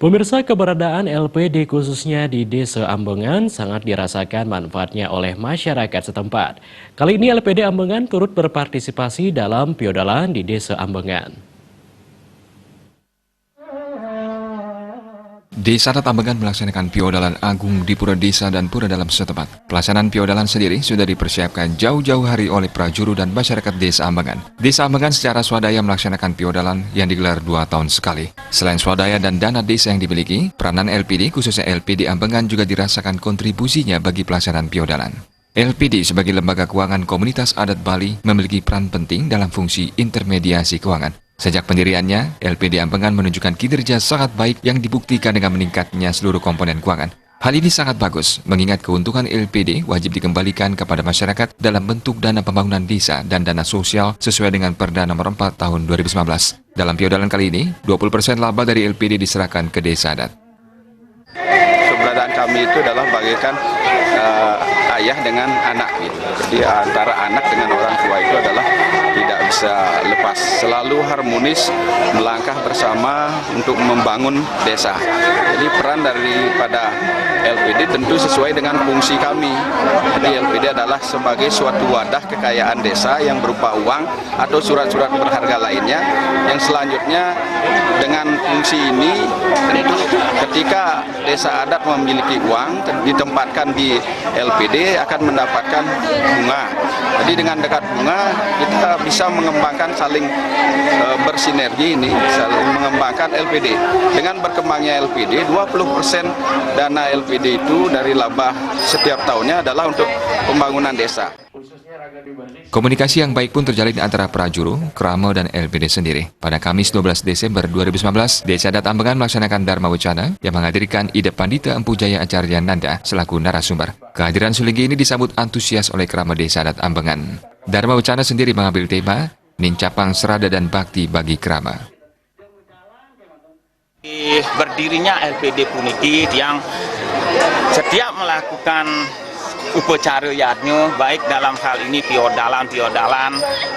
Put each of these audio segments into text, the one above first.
Pemirsa, keberadaan LPD khususnya di Desa Ambengan sangat dirasakan manfaatnya oleh masyarakat setempat. Kali ini LPD Ambengan turut berpartisipasi dalam piodalan di Desa Ambengan. Desa Adat Ambengan melaksanakan piodalan agung di pura desa dan pura dalam setempat. Pelaksanaan piodalan sendiri sudah dipersiapkan jauh-jauh hari oleh prajuru dan masyarakat Desa Ambengan. Desa Ambengan secara swadaya melaksanakan piodalan yang digelar 2 tahun sekali. Selain swadaya dan dana desa yang dimiliki, peranan LPD khususnya LPD Ambengan juga dirasakan kontribusinya bagi pelaksanaan piodalan. LPD sebagai lembaga keuangan komunitas adat Bali memiliki peran penting dalam fungsi intermediasi keuangan. Sejak pendiriannya, LPD Ambengan menunjukkan kinerja sangat baik yang dibuktikan dengan meningkatnya seluruh komponen keuangan. Hal ini sangat bagus, mengingat keuntungan LPD wajib dikembalikan kepada masyarakat dalam bentuk dana pembangunan desa dan dana sosial sesuai dengan Perda Nomor 4 Tahun 2019. Dalam piodalan kali ini, 20% laba dari LPD diserahkan ke desa adat. Keberadaan kami itu adalah bagaikan ayah dengan anak gitu. Jadi antara anak dengan orang tua itu adalah tidak bisa lepas, selalu harmonis melangkah bersama untuk membangun desa. Jadi peran daripada LPD tentu sesuai dengan fungsi kami. Jadi LPD adalah sebagai suatu wadah kekayaan desa yang berupa uang atau surat-surat berharga lainnya, yang selanjutnya dengan fungsi ini tentu ketika desa adat memiliki uang ditempatkan di LPD akan mendapatkan bunga. Jadi dengan dekat bunga kita bisa mengembangkan saling bersinergi ini, saling mengembangkan LPD. Dengan berkembangnya LPD, 20% dana LPD itu dari laba setiap tahunnya adalah untuk pembangunan desa. Komunikasi yang baik pun terjalin antara prajuru, krama, dan LPD sendiri. Pada Kamis 12 Desember 2019, Desa Adat Ambengan melaksanakan Dharma Wacana yang menghadirkan Ida Pandita Empu Jaya Acarya Nanda selaku narasumber. Kehadiran Sulinggi ini disambut antusias oleh krama Desa Adat Ambengan. Dharma Wacana sendiri mengambil tema Nincapang Serada dan Bakti bagi Krama. Berdirinya LPD puniki yang setiap melakukan upacara yadnya, baik dalam hal ini piodalan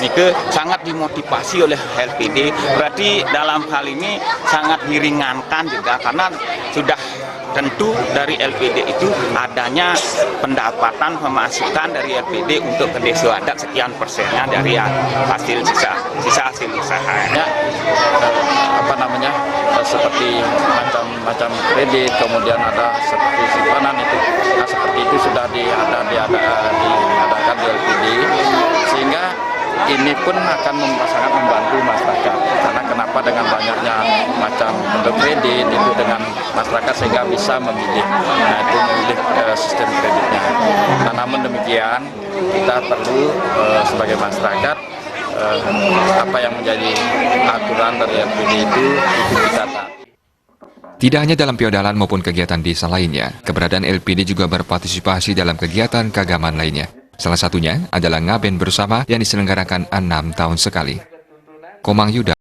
itu sangat dimotivasi oleh LPD. Berarti dalam hal ini sangat diringankan juga karena sudah tentu dari LPD itu adanya pendapatan pemasukan dari LPD untuk ke desa adat sekian persennya dari hasil sisa hasil usahanya. Seperti macam kredit, kemudian ada seperti simpanan itu. Nah, seperti itu sudah diadakan di LPD, sehingga ini pun akan sangat membantu masyarakat. Karena kenapa dengan banyaknya macam bentuk kredit itu dengan masyarakat sehingga bisa memilih, memilih sistem kreditnya. Nah, namun demikian kita perlu sebagai masyarakat apa yang menjadi aturan dari LPD itu kita taat. Tidak hanya dalam piodalan maupun kegiatan desa lainnya, keberadaan LPD juga berpartisipasi dalam kegiatan keagamaan lainnya. Salah satunya adalah ngaben bersama yang diselenggarakan 6 tahun sekali. Komang Yuda